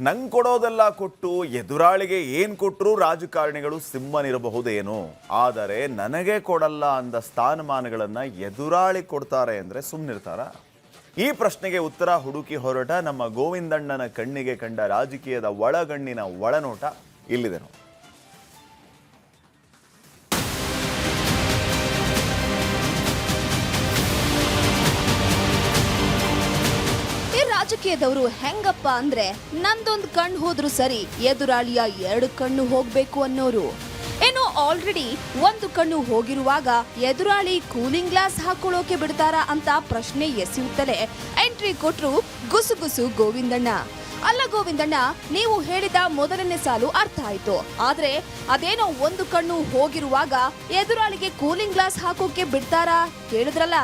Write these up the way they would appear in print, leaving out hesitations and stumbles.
ನಂಗೆ ಕೊಡೋದೆಲ್ಲ ಕೊಟ್ಟು ಎದುರಾಳಿಗೆ ಏನು ಕೊಟ್ಟರೂ ರಾಜಕಾರಣಿಗಳು ಸಿಂಹನಿರಬಹುದೇನೋ, ಆದರೆ ನನಗೆ ಕೊಡಲ್ಲ ಅಂದ ಸ್ಥಾನಮಾನಗಳನ್ನು ಎದುರಾಳಿ ಕೊಡ್ತಾರೆ ಅಂದರೆ ಸುಮ್ಮನಿರ್ತಾರ? ಈ ಪ್ರಶ್ನೆಗೆ ಉತ್ತರ ಹುಡುಕಿ ಹೊರಟ ನಮ್ಮ ಗೋವಿಂದಣ್ಣನ ಕಣ್ಣಿಗೆ ಕಂಡ ರಾಜಕೀಯದ ಒಳಗಣ್ಣಿನ ಒಳನೋಟ ಇಲ್ಲಿದೆ ನೋಡಿ. ರಾಜಕೀಯದವರು ಹೆಂಗಪ್ಪ ಅಂದ್ರೆ ನಂದೊಂದು ಕಣ್ಣು ಹೋದ್ರು ಸರಿ, ಎದುರಾಳಿಯ 2 ಕಣ್ಣು ಹೋಗ್ಬೇಕು ಅನ್ನೋರು. ಏನೋ ಆಲ್ರೆಡಿ 1 ಕಣ್ಣು ಹೋಗಿರುವಾಗ ಎದುರಾಳಿ ಕೂಲಿಂಗ್ ಗ್ಲಾಸ್ ಹಾಕೊಳ್ಳೋಕೆ ಬಿಡ್ತಾರಾ ಅಂತ ಪ್ರಶ್ನೆ ಎಸೆಯುತ್ತಲೇ ಎಂಟ್ರಿ ಕೊಟ್ರು ಗುಸುಗುಸು ಗೋವಿಂದಣ್ಣ. ಅಲ್ಲ ಗೋವಿಂದಣ್ಣ, ನೀವು ಹೇಳಿದ ಮೊದಲನೇ ಸಾಲು ಅರ್ಥ ಆಯ್ತು, ಆದ್ರೆ ಅದೇನೋ 1 ಕಣ್ಣು ಹೋಗಿರುವಾಗ ಎದುರಾಳಿಗೆ ಕೂಲಿಂಗ್ ಗ್ಲಾಸ್ ಹಾಕೋಕೆ ಬಿಡ್ತಾರಾ ಕೇಳಿದ್ರಲ್ಲ,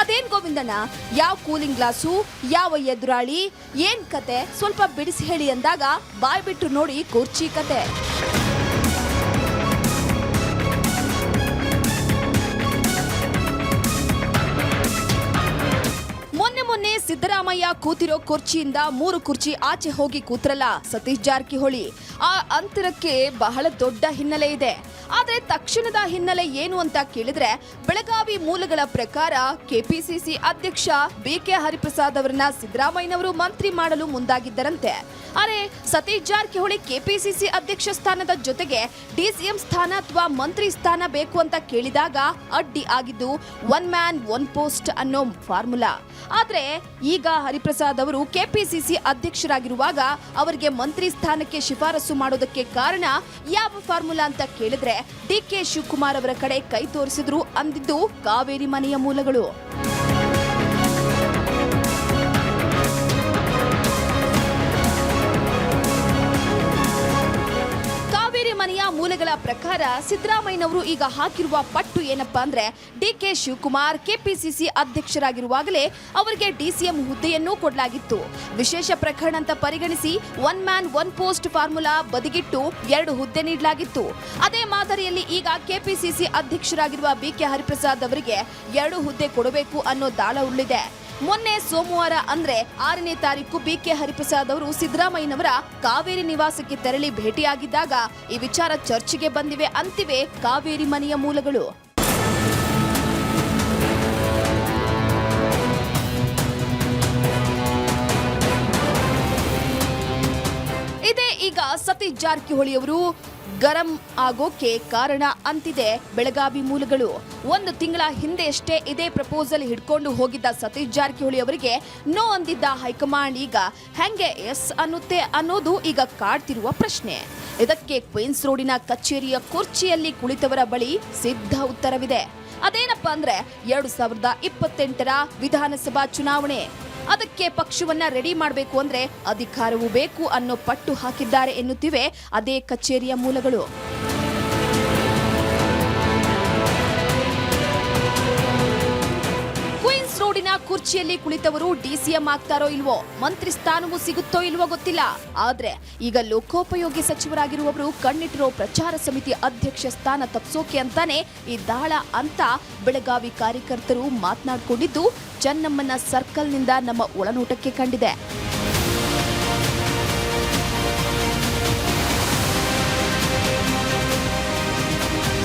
ಅದೇನ್ ಗೋವಿಂದಣ್ಣ? ಯಾವ ಕೂಲಿಂಗ್ ಗ್ಲಾಸು, ಯಾವ ಎದುರಾಳಿ, ಏನ್ ಕತೆ ಸ್ವಲ್ಪ ಬಿಡಿಸಿ ಹೇಳಿ ಅಂದಾಗ ಬಾಯ್ ಬಿಟ್ಟು ನೋಡಿ ಕುರ್ಚಿ ಕತೆ. ಮೊನ್ನೆ ಸಿದ್ದರಾಮಯ್ಯ ಕೂತಿರೋ ಕುರ್ಚಿಯಿಂದ 3 ಕುರ್ಚಿ ಆಚೆ ಹೋಗಿ ಕೂತ್ರಲ್ಲ ಸತೀಶ್ ಜಾರಕಿಹೊಳಿ. ಆ ಅಂತರಕ್ಕೆ ಬಹಳ ದೊಡ್ಡ ಹಿನ್ನೆಲೆ ಇದೆ. ಆದ್ರೆ ತಕ್ಷಣದ ಹಿನ್ನೆಲೆ ಏನು ಅಂತ ಕೇಳಿದ್ರೆ, ಬೆಳಗಾವಿ ಮೂಲಗಳ ಪ್ರಕಾರ ಕೆಪಿಸಿಸಿ ಅಧ್ಯಕ್ಷ ಬಿಕೆ ಹರಿಪ್ರಸಾದ್ ಅವರನ್ನ ಸಿದ್ದರಾಮಯ್ಯನವರು ಮಂತ್ರಿ ಮಾಡಲು ಮುಂದಾಗಿದ್ದರಂತೆ. ಅರೆ, ಸತೀಶ್ ಜಾರಕಿಹೊಳಿ ಕೆಪಿಸಿಸಿ ಅಧ್ಯಕ್ಷ ಸ್ಥಾನದ ಜೊತೆಗೆ ಡಿಸಿಎಂ ಸ್ಥಾನ ಅಥವಾ ಮಂತ್ರಿ ಸ್ಥಾನ ಬೇಕು ಅಂತ ಕೇಳಿದಾಗ ಅಡ್ಡಿ ಆಗಿದ್ದು 1 ಮ್ಯಾನ್ 1 ಪೋಸ್ಟ್ ಅನ್ನೋ ಫಾರ್ಮುಲಾ. ಆದ್ರೆ ಈಗ ಹರಿಪ್ರಸಾದ್ ಅವರು ಕೆಪಿಸಿಸಿ ಅಧ್ಯಕ್ಷರಾಗಿರುವಾಗ ಅವರಿಗೆ ಮಂತ್ರಿ ಸ್ಥಾನಕ್ಕೆ ಶಿಫಾರಸು ಮಾಡೋದಕ್ಕೆ ಕಾರಣ ಯಾವ ಫಾರ್ಮುಲಾ ಅಂತ ಕೇಳಿದ್ರೆ, ಡಿಕೆ ಶಿವಕುಮಾರ್ ಅವರ ಕಡೆ ಕೈ ತೋರಿಸಿದ್ರು ಅಂದಿದ್ದು ಕಾವೇರಿ ಮನೆಯ ಮೂಲಗಳು. ಮನೆಯ ಮೂಲಗಳ ಪ್ರಕಾರ ಸಿದ್ದರಾಮಯ್ಯನವರು ಈಗ ಹಾಕಿರುವ ಪಟ್ಟು ಏನಪ್ಪಾ ಅಂದ್ರೆ, ಡಿಕೆ ಶಿವಕುಮಾರ್ ಕೆಪಿಸಿಸಿ ಅಧ್ಯಕ್ಷರಾಗಿರುವಾಗಲೇ ಅವರಿಗೆ ಡಿಸಿಎಂ ಹುದ್ದೆಯನ್ನೂ ಕೊಡಲಾಗಿತ್ತು. ವಿಶೇಷ ಪ್ರಕರಣ ಅಂತ ಪರಿಗಣಿಸಿ 1 ಮ್ಯಾನ್ 1 ಪೋಸ್ಟ್ ಫಾರ್ಮುಲಾ ಬದಿಗಿಟ್ಟು 2 ಹುದ್ದೆ ನೀಡಲಾಗಿತ್ತು. ಅದೇ ಮಾದರಿಯಲ್ಲಿ ಈಗ ಕೆಪಿಸಿಸಿ ಅಧ್ಯಕ್ಷರಾಗಿರುವ ಬಿಕೆ ಹರಿಪ್ರಸಾದ್ ಅವರಿಗೆ 2 ಹುದ್ದೆ ಕೊಡಬೇಕು ಅನ್ನೋ ದಾಳ ಉಳ್ಳಿದೆ. ಮೊನ್ನೆ ಸೋಮವಾರ ಅಂದ್ರೆ 6ನೇ ತಾರೀಕು ಬಿಕೆ ಹರಿಪ್ರಸಾದ್ ಅವರು ಸಿದ್ದರಾಮಯ್ಯನವರ ಕಾವೇರಿ ನಿವಾಸಕ್ಕೆ ತೆರಳಿ ಭೇಟಿಯಾಗಿದ್ದಾಗ ಈ ವಿಚಾರ ಚರ್ಚೆಗೆ ಬಂದಿವೆ ಅಂತಿವೆ ಕಾವೇರಿ ಮನೆಯ ಮೂಲಗಳು. ಇದೇ ಈಗ ಸತೀಶ್ ಜಾರಕಿಹೊಳಿ ಅವರು ಗರಂ ಆಗೋಕೆ ಕಾರಣ ಅಂತಿದೆ ಬೆಳಗಾವಿ ಮೂಲಗಳು. 1 ತಿಂಗಳ ಹಿಂದೆಯಷ್ಟೇ ಇದೇ ಪ್ರಪೋಸಲ್ ಹಿಡ್ಕೊಂಡು ಹೋಗಿದ್ದ ಸತೀಶ್ ಜಾರಕಿಹೊಳಿ ಅವರಿಗೆ ನೋ ಅಂದಿದ್ದ ಹೈಕಮಾಂಡ್ ಈಗ ಹೆಂಗೆ ಎಸ್ ಅನ್ನುತ್ತೆ ಅನ್ನೋದು ಈಗ ಕಾಡ್ತಿರುವ ಪ್ರಶ್ನೆ. ಇದಕ್ಕೆ ಕ್ವೀನ್ಸ್ ರೋಡಿನ ಕಚೇರಿಯ ಕುರ್ಚಿಯಲ್ಲಿ ಕುಳಿತವರ ಬಳಿ ಸಿದ್ಧ ಉತ್ತರವಿದೆ. ಅದೇನಪ್ಪ ಅಂದ್ರೆ 2028ರ ವಿಧಾನಸಭಾ ಚುನಾವಣೆ. ಅದಕ್ಕೆ ಪಕ್ಷವನ್ನ ರೆಡಿ ಮಾಡಬೇಕು ಅಂದ್ರೆ ಅಧಿಕಾರವೂ ಬೇಕು ಅನ್ನೋ ಪಟ್ಟು ಹಾಕಿದ್ದಾರೆ ಎನ್ನುತ್ತಿವೆ ಅದೇ ಕಚೇರಿಯ ಮೂಲಗಳು. ಕ್ವೀನ್ಸ್ ರೋಡಿನ ಕುರ್ಚಿಯಲ್ಲಿ ಕುಳಿತವರು ಡಿಸಿಎಂ ಆಗ್ತಾರೋ ಇಲ್ವೋ, ಮಂತ್ರಿ ಸ್ಥಾನವೂ ಸಿಗುತ್ತೋ ಇಲ್ವೋ ಗೊತ್ತಿಲ್ಲ. ಆದ್ರೆ ಈಗ ಲೋಕೋಪಯೋಗಿ ಸಚಿವರಾಗಿರುವವರು ಕಣ್ಣಿಟ್ಟಿರೋ ಪ್ರಚಾರ ಸಮಿತಿ ಅಧ್ಯಕ್ಷ ಸ್ಥಾನ ತಪ್ಪಿಸೋಕೆ ಅಂತಾನೆ ಈ ದಾಳ ಅಂತ ಬೆಳಗಾವಿ ಕಾರ್ಯಕರ್ತರು ಮಾತನಾಡಿಕೊಂಡಿದ್ದು ಚೆನ್ನಮ್ಮನ ಸರ್ಕಲ್ನಿಂದ ನಮ್ಮ ಒಳನೋಟಕ್ಕೆ ಕಂಡಿದೆ.